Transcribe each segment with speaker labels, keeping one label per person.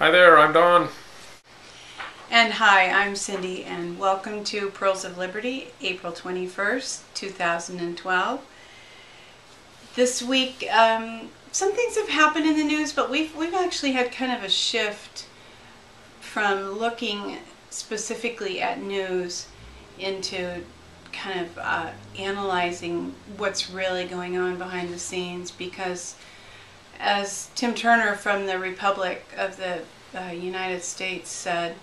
Speaker 1: Hi there, I'm Don.
Speaker 2: And hi, I'm Cindy, and welcome to Pearls of Liberty, April 21st, 2012. This week, some things have happened in the news, but we've actually had kind of a shift from looking specifically at news into kind of analyzing what's really going on behind the scenes, because as Tim Turner from the Republic of the United States said,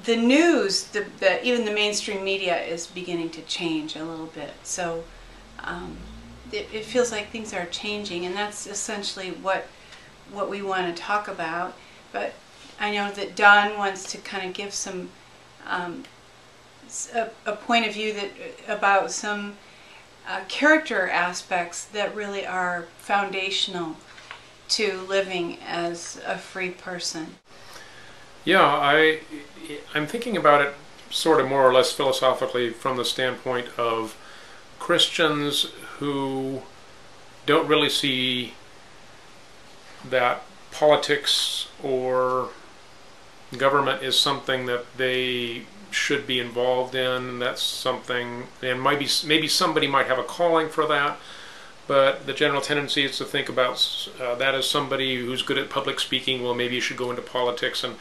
Speaker 2: the news, even the mainstream media is beginning to change a little bit. So it feels like things are changing, and that's essentially what we want to talk about. But I know that Don wants to kind of give some a point of view about some character aspects that really are foundational to living as a free person.
Speaker 1: Yeah, I'm thinking about it sort of more or less philosophically from the standpoint of Christians who don't really see that politics or government is something that they should be involved in. That's something, and maybe somebody might have a calling for that, but the general tendency is to think about that as somebody who's good at public speaking. Well, maybe you should go into politics. And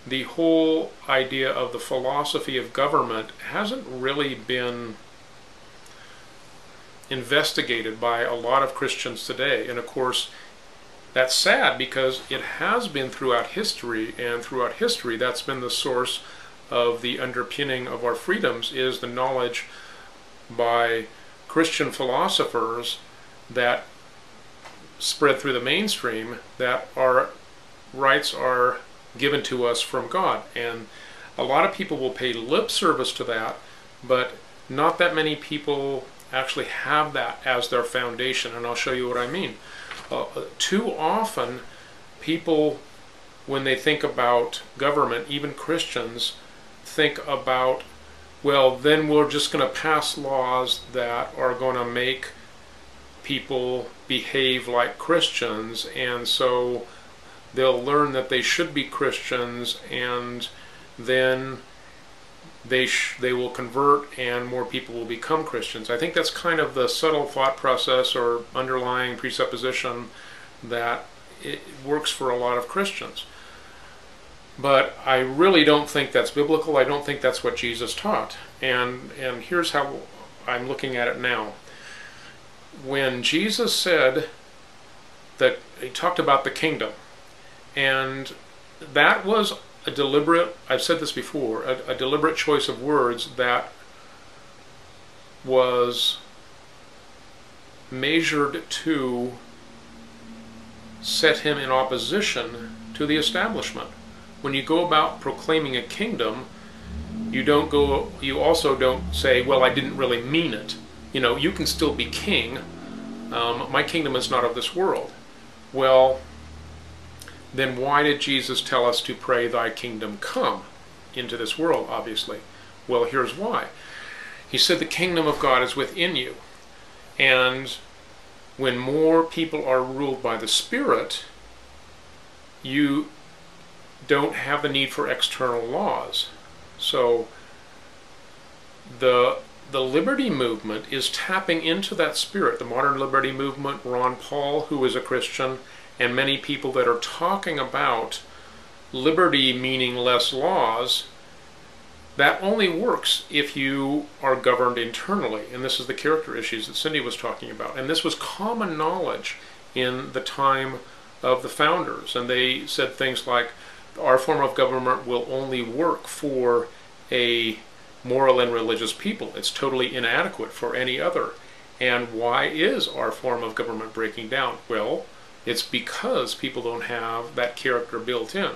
Speaker 1: the whole idea of the philosophy of government hasn't really been investigated by a lot of Christians today. And of course, that's sad, because it has been throughout history, and throughout history that's been the source of the underpinning of our freedoms, is the knowledge by Christian philosophers that spread through the mainstream that our rights are given to us from God. And a lot of people will pay lip service to that, but not that many people actually have that as their foundation, and I'll show you what I mean. Too often people, when they think about government, even Christians, think about, well, then we're just going to pass laws that are going to make people behave like Christians, and so they'll learn that they should be Christians, and then they will convert and more people will become Christians. I think that's kind of the subtle thought process or underlying presupposition that it works for a lot of Christians. But I really don't think that's biblical. I don't think that's what Jesus taught. And here's how I'm looking at it now. When Jesus said that, he talked about the kingdom, and that was a deliberate, I've said this before, a deliberate choice of words that was measured to set him in opposition to the establishment. When you go about proclaiming a kingdom, you also don't say, well, I didn't really mean it. You know, you can still be king. My kingdom is not of this world. Well, then why did Jesus tell us to pray, thy kingdom come into this world, obviously? Well, here's why. He said the kingdom of God is within you. And when more people are ruled by the Spirit, you don't have the need for external laws. So the liberty movement is tapping into that spirit. The modern liberty movement, Ron Paul, who is a Christian, and many people that are talking about liberty meaning less laws, that only works if you are governed internally. And this is the character issues that Cindy was talking about. And this was common knowledge in the time of the founders. And they said things like, our form of government will only work for a moral and religious people. It's totally inadequate for any other. And why is our form of government breaking down? Well, it's because people don't have that character built in.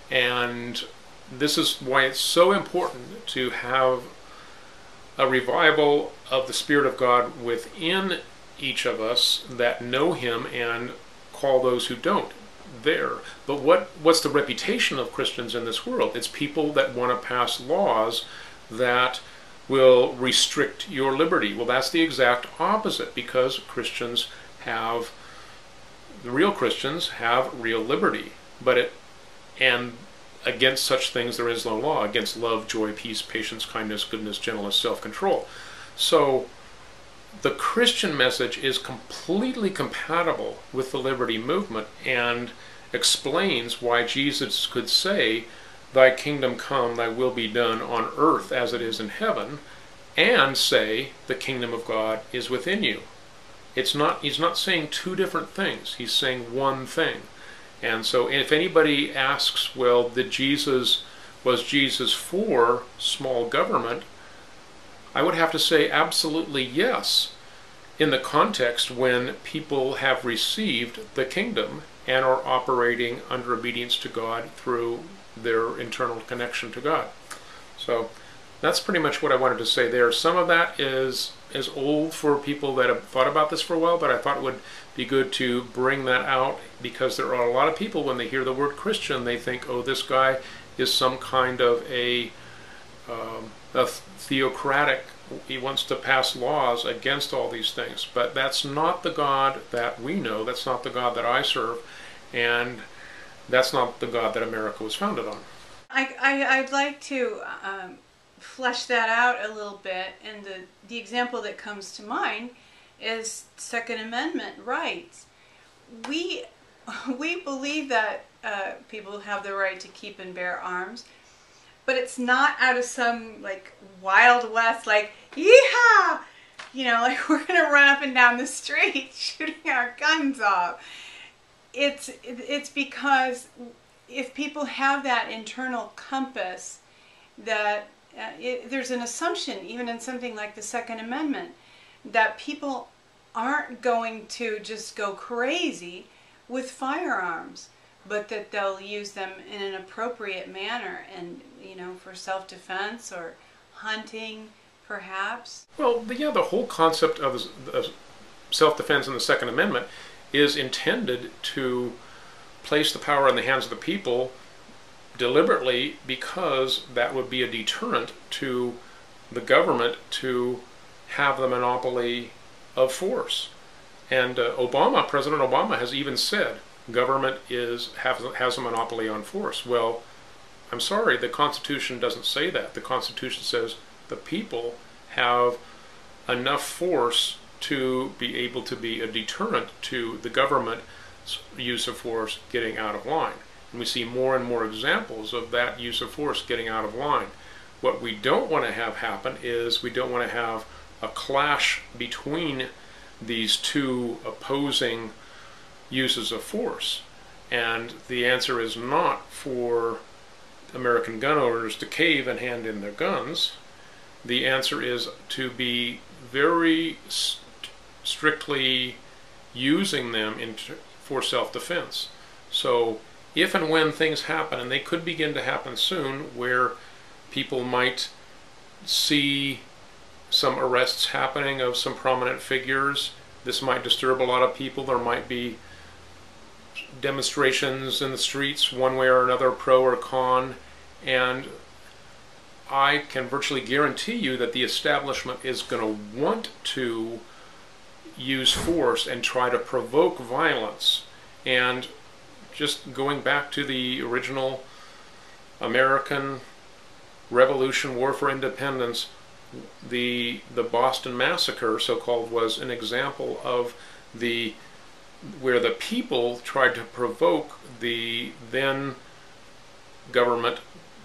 Speaker 1: And this is why it's so important to have a revival of the Spirit of God within each of us that know Him and call those who don't there. But what's the reputation of Christians in this world? It's people that want to pass laws that will restrict your liberty. Well, that's the exact opposite, because Christians have, the real Christians have real liberty. But And against such things there is no law, against love, joy, peace, patience, kindness, goodness, gentleness, self-control. So the Christian message is completely compatible with the liberty movement and explains why Jesus could say, "Thy kingdom come, thy will be done on earth as it is in heaven," and say, "The kingdom of God is within you." He's not saying two different things. He's saying one thing. And so if anybody asks, well, was Jesus for small government? I would have to say absolutely yes, in the context when people have received the kingdom and are operating under obedience to God through their internal connection to God. So that's pretty much what I wanted to say there. Some of that is old for people that have thought about this for a while, but I thought it would be good to bring that out because there are a lot of people, when they hear the word Christian, they think, oh, this guy is some kind of a theocratic, he wants to pass laws against all these things. But that's not the God that we know, that's not the God that I serve, and that's not the God that America was founded on.
Speaker 2: I'd like to flesh that out a little bit, and the example that comes to mind is Second Amendment rights. We believe that people have the right to keep and bear arms, but it's not out of some like Wild West, like yeehaw, like we're gonna run up and down the street shooting our guns off. It's because if people have that internal compass, that there's an assumption, even in something like the Second Amendment, that people aren't going to just go crazy with firearms, but that they'll use them in an appropriate manner, and for self-defense or hunting, perhaps.
Speaker 1: Well, yeah, the whole concept of self-defense in the Second Amendment is intended to place the power in the hands of the people deliberately, because that would be a deterrent to the government to have the monopoly of force. And President Obama has even said government has a monopoly on force. Well, I'm sorry, the Constitution doesn't say that. The Constitution says the people have enough force to be able to be a deterrent to the government's use of force getting out of line. And we see more and more examples of that use of force getting out of line. What we don't want to have happen is we don't want to have a clash between these two opposing uses of force. And the answer is not for American gun owners to cave and hand in their guns. The answer is to be very strictly using them for self-defense. So if and when things happen, and they could begin to happen soon, where people might see some arrests happening of some prominent figures, this might disturb a lot of people. There might be demonstrations in the streets one way or another, pro or con, and I can virtually guarantee you that the establishment is going to want to use force and try to provoke violence. And just going back to the original American Revolution, War for Independence, the Boston Massacre, so-called, was an example of where the people tried to provoke the then government,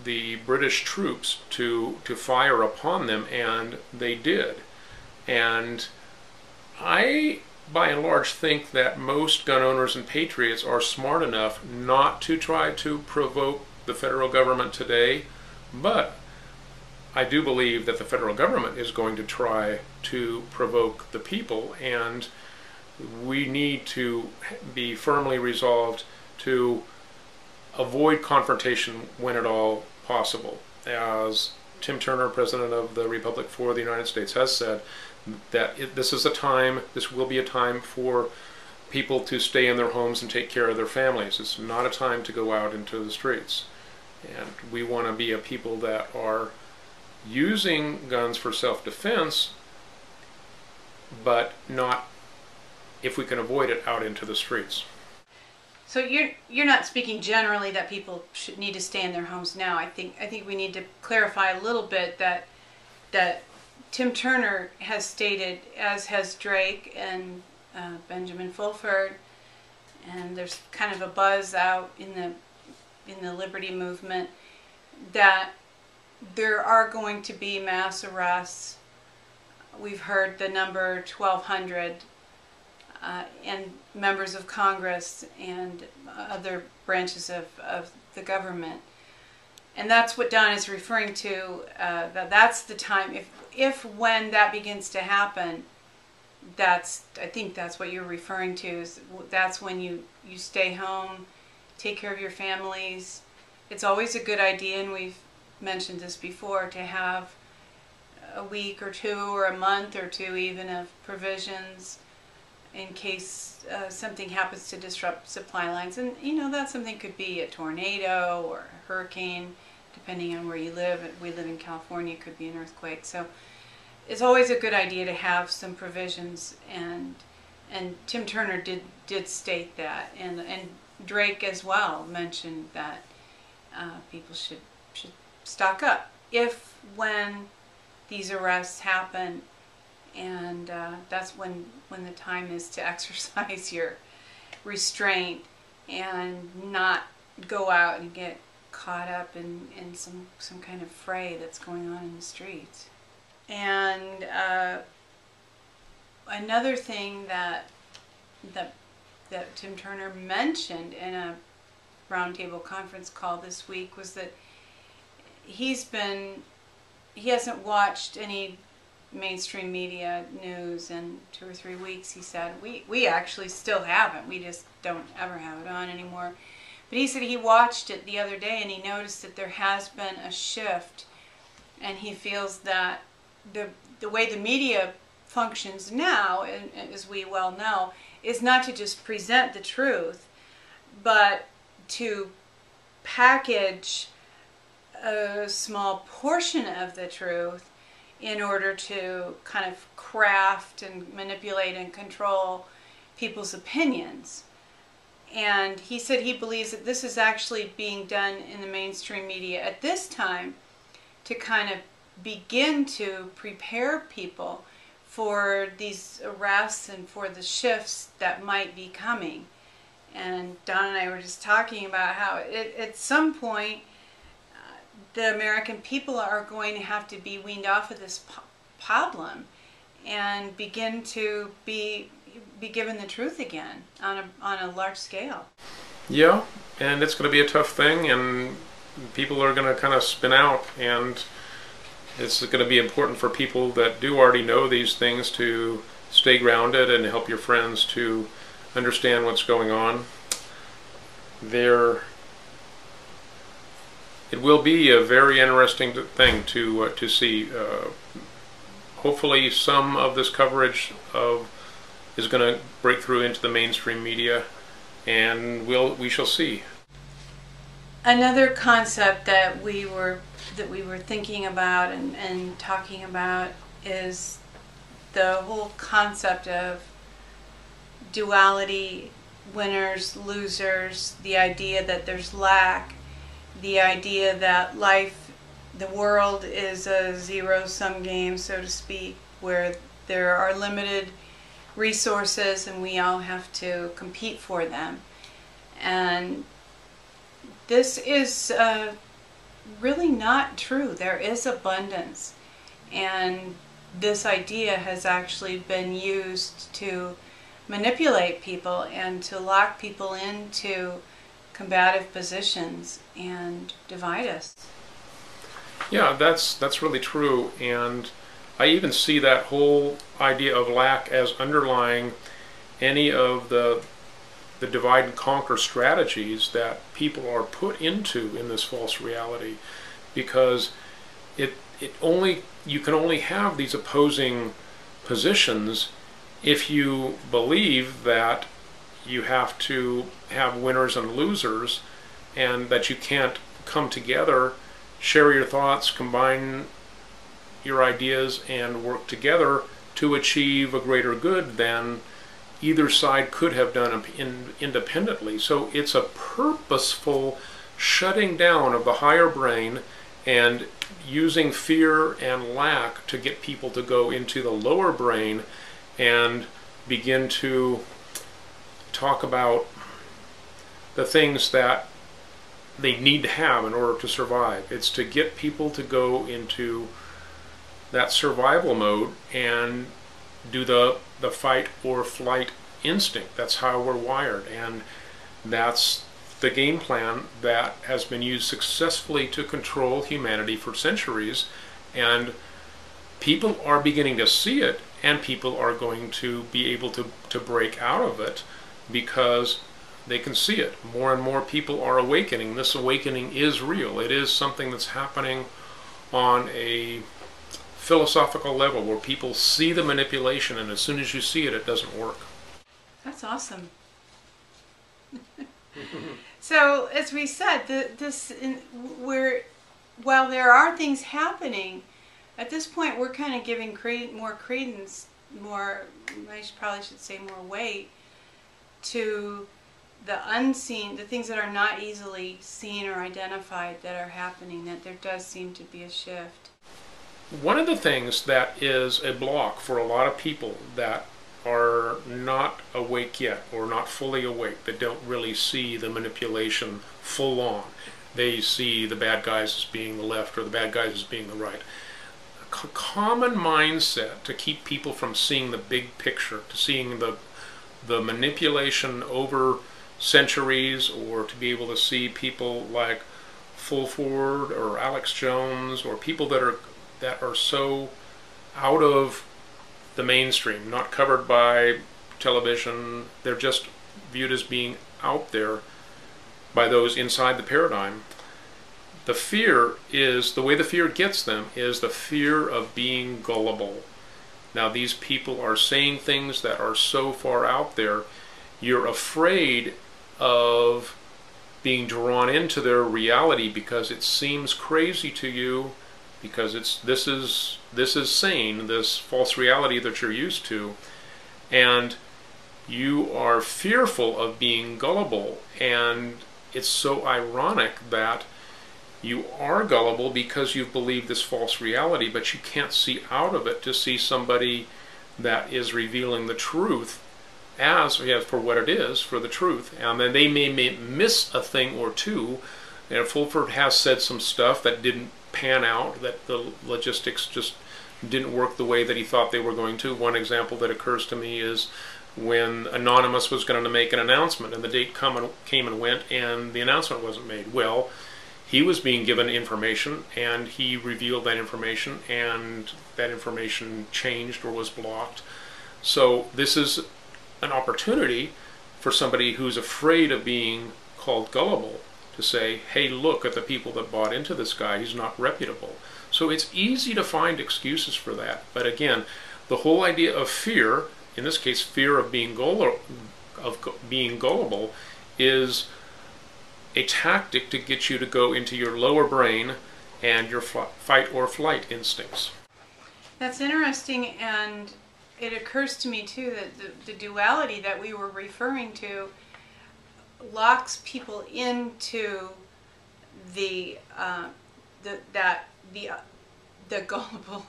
Speaker 1: the British troops, to fire upon them, and they did. And I, by and large, think that most gun owners and patriots are smart enough not to try to provoke the federal government today, but I do believe that the federal government is going to try to provoke the people, and we need to be firmly resolved to avoid confrontation when at all possible. As Tim Turner, President of the Republic for the United States, has said, that this will be a time for people to stay in their homes and take care of their families. It's not a time to go out into the streets. And we want to be a people that are using guns for self-defense, but not, if we can avoid it, out into the streets.
Speaker 2: So you're not speaking generally that people should need to stay in their homes now. I think we need to clarify a little bit that Tim Turner has stated, as has Drake and Benjamin Fulford, and there's kind of a buzz out in the liberty movement that there are going to be mass arrests. We've heard the number 1,200. And members of Congress and other branches of the government. And that's what Don is referring to, that's the time, when that begins to happen, I think that's what you're referring to, is that's when you stay home, take care of your families. It's always a good idea, and we've mentioned this before, to have a week or two or a month or two even of provisions in case something happens to disrupt supply lines. And that something could be a tornado or a hurricane, depending on where you live. We live in California, it could be an earthquake. So it's always a good idea to have some provisions, and Tim Turner did state that, and Drake as well mentioned that people should stock up when these arrests happen. And that's when the time is to exercise your restraint and not go out and get caught up in some kind of fray that's going on in the streets. And another thing that Tim Turner mentioned in a roundtable conference call this week was that he hasn't watched any mainstream media news in 2 or 3 weeks. He said we actually still haven't, we just don't ever have it on anymore. But he said he watched it the other day and he noticed that there has been a shift, and he feels that the way the media functions now, and as we well know, is not to just present the truth, but to package a small portion of the truth in order to kind of craft and manipulate and control people's opinions. And he said he believes that this is actually being done in the mainstream media at this time to kind of begin to prepare people for these arrests and for the shifts that might be coming. And Don and I were just talking about how at some point the American people are going to have to be weaned off of this pablum and begin to be given the truth again on a large scale.
Speaker 1: Yeah, and it's going to be a tough thing, and people are going to kind of spin out, and it's going to be important for people that do already know these things to stay grounded and help your friends to understand what's going on. It will be a very interesting thing to see. Hopefully some of this coverage is going to break through into the mainstream media, and we shall see.
Speaker 2: Another concept that we were thinking about and talking about is the whole concept of duality, winners, losers, the idea that there's lack, the idea that the world is a zero-sum game, so to speak, where there are limited resources and we all have to compete for them. And this is really not true. There is abundance, and this idea has actually been used to manipulate people and to lock people into combative positions and divide us.
Speaker 1: Yeah, that's really true, and I even see that whole idea of lack as underlying any of the divide and conquer strategies that people are put into in this false reality, because you can only have these opposing positions if you believe that you have to have winners and losers, and that you can't come together, share your thoughts, combine your ideas, and work together to achieve a greater good than either side could have done independently. So it's a purposeful shutting down of the higher brain and using fear and lack to get people to go into the lower brain and begin to talk about the things that they need to have in order to survive. It's to get people to go into that survival mode and do the fight or flight instinct. That's how we're wired, and that's the game plan that has been used successfully to control humanity for centuries, and people are beginning to see it, and people are going to be able to break out of it because they can see it. More and more people are awakening. This awakening is real. It is something that's happening on a philosophical level where people see the manipulation, and as soon as you see it, it doesn't work.
Speaker 2: That's awesome. So, as we said, while there are things happening, at this point we're kind of giving more credence, probably should say more weight to the unseen, the things that are not easily seen or identified that are happening, that there does seem to be a shift.
Speaker 1: One of the things that is a block for a lot of people that are not awake yet, or not fully awake, that don't really see the manipulation full on. They see the bad guys as being the left or the bad guys as being the right. A common mindset to keep people from seeing the big picture, to seeing the manipulation over centuries, or to be able to see people like Fulford or Alex Jones, or people that are so out of the mainstream, not covered by television. They're just viewed as being out there by those inside the paradigm. The fear is, the way the fear gets them is the fear of being gullible. Now these people are saying things that are so far out there, you're afraid of being drawn into their reality because it seems crazy to you, because this is sane, this false reality that you're used to, and you are fearful of being gullible. And it's so ironic that you are gullible because you've believed this false reality, but you can't see out of it to see somebody that is revealing the truth as for what it is, for the truth. And then they may miss a thing or two. And Fulford has said some stuff that didn't pan out, that the logistics just didn't work the way that he thought they were going to. One example that occurs to me is when Anonymous was going to make an announcement, and the date came and went, and the announcement wasn't made. Well, he was being given information, and he revealed that information, and that information changed or was blocked. So this is an opportunity for somebody who's afraid of being called gullible to say, hey, look at the people that bought into this guy, he's not reputable. So it's easy to find excuses for that. But again, the whole idea of fear, in this case fear of being gullible, is a tactic to get you to go into your lower brain and your fight or flight instincts.
Speaker 2: That's interesting, and it occurs to me too that the duality that we were referring to locks people into the gullible,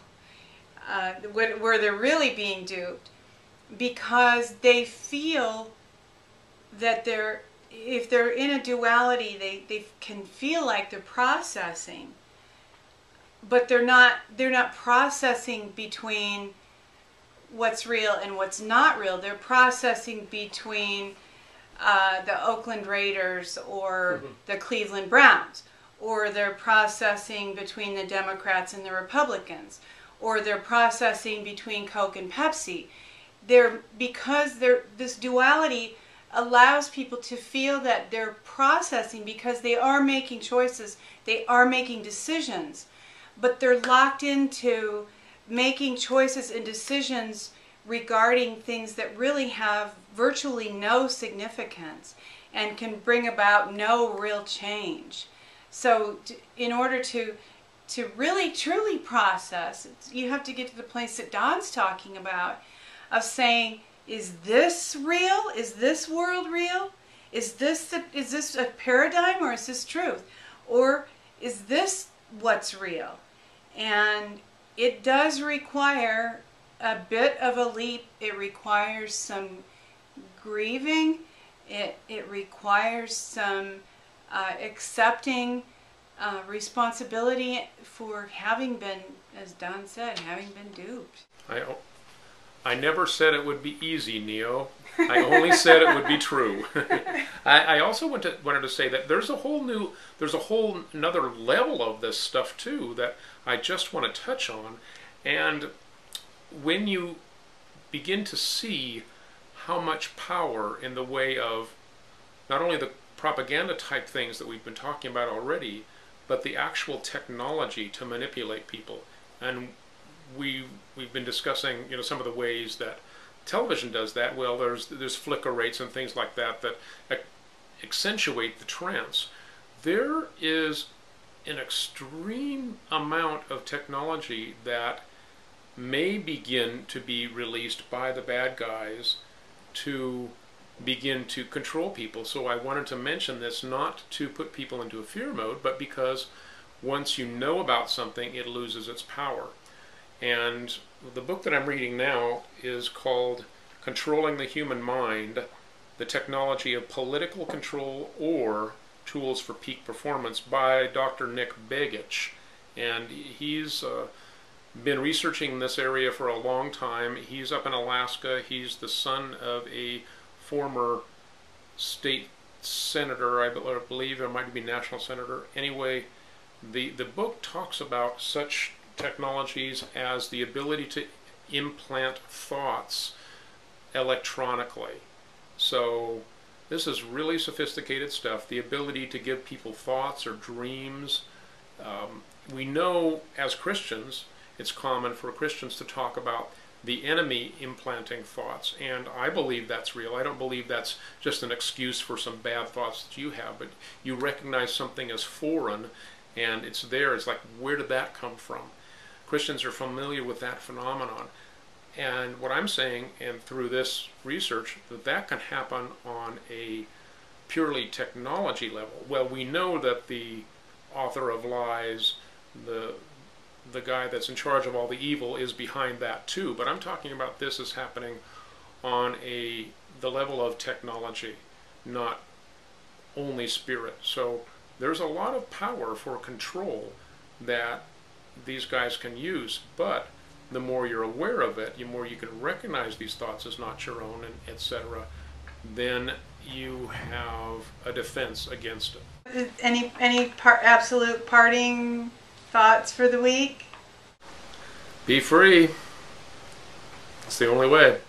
Speaker 2: where they're really being duped, because they feel that if they're in a duality, they can feel like they're processing, but they're not processing between what's real and what's not real. They're processing between the Oakland Raiders or the Cleveland Browns, or they're processing between the Democrats and the Republicans, or they're processing between Coke and Pepsi. This duality allows people to feel that they're processing because they are making choices, they are making decisions, but they're locked into making choices and decisions regarding things that really have virtually no significance and can bring about no real change. So in order to really truly process, you have to get to the place that Don's talking about, of saying, is this real? Is this world real? Is this a paradigm, or is this truth? Or is this what's real? And it does require a bit of a leap. It requires some grieving. It requires some accepting responsibility for having been, as Don said, having been duped.
Speaker 1: I never said it would be easy, Neo. I only said it would be true. I also wanted to say that there's a whole another level of this stuff too that I just want to touch on. And when you begin to see how much power in the way of not only the propaganda type things that we've been talking about already, but the actual technology to manipulate people. And we've been discussing, some of the ways that television does that. Well, there's flicker rates and things like that accentuate the trance. There is an extreme amount of technology that may begin to be released by the bad guys to begin to control people. So I wanted to mention this not to put people into a fear mode, but because once you know about something, it loses its power. And the book that I'm reading now is called Controlling the Human Mind, The Technology of Political Control or Tools for Peak Performance by Dr. Nick Begich. And he's been researching this area for a long time. He's up in Alaska. He's the son of a former state senator, I believe it might be national senator. Anyway, the book talks about such technologies as the ability to implant thoughts electronically. So this is really sophisticated stuff. The ability to give people thoughts or dreams. We know as Christians, it's common for Christians to talk about the enemy implanting thoughts, and I believe that's real. I don't believe that's just an excuse for some bad thoughts that you have, but you recognize something as foreign and it's there. It's like, where did that come from? Christians are familiar with that phenomenon. And what I'm saying, and through this research, that can happen on a purely technology level. Well, we know that the author of lies, the guy that's in charge of all the evil, is behind that too. But I'm talking about this as happening on the level of technology, not only spirit. So there's a lot of power for control that these guys can use, but the more you're aware of it, the more you can recognize these thoughts as not your own, and etc., then you have a defense against it.
Speaker 2: Any absolute parting thoughts for the week?
Speaker 1: Be free. It's the only way.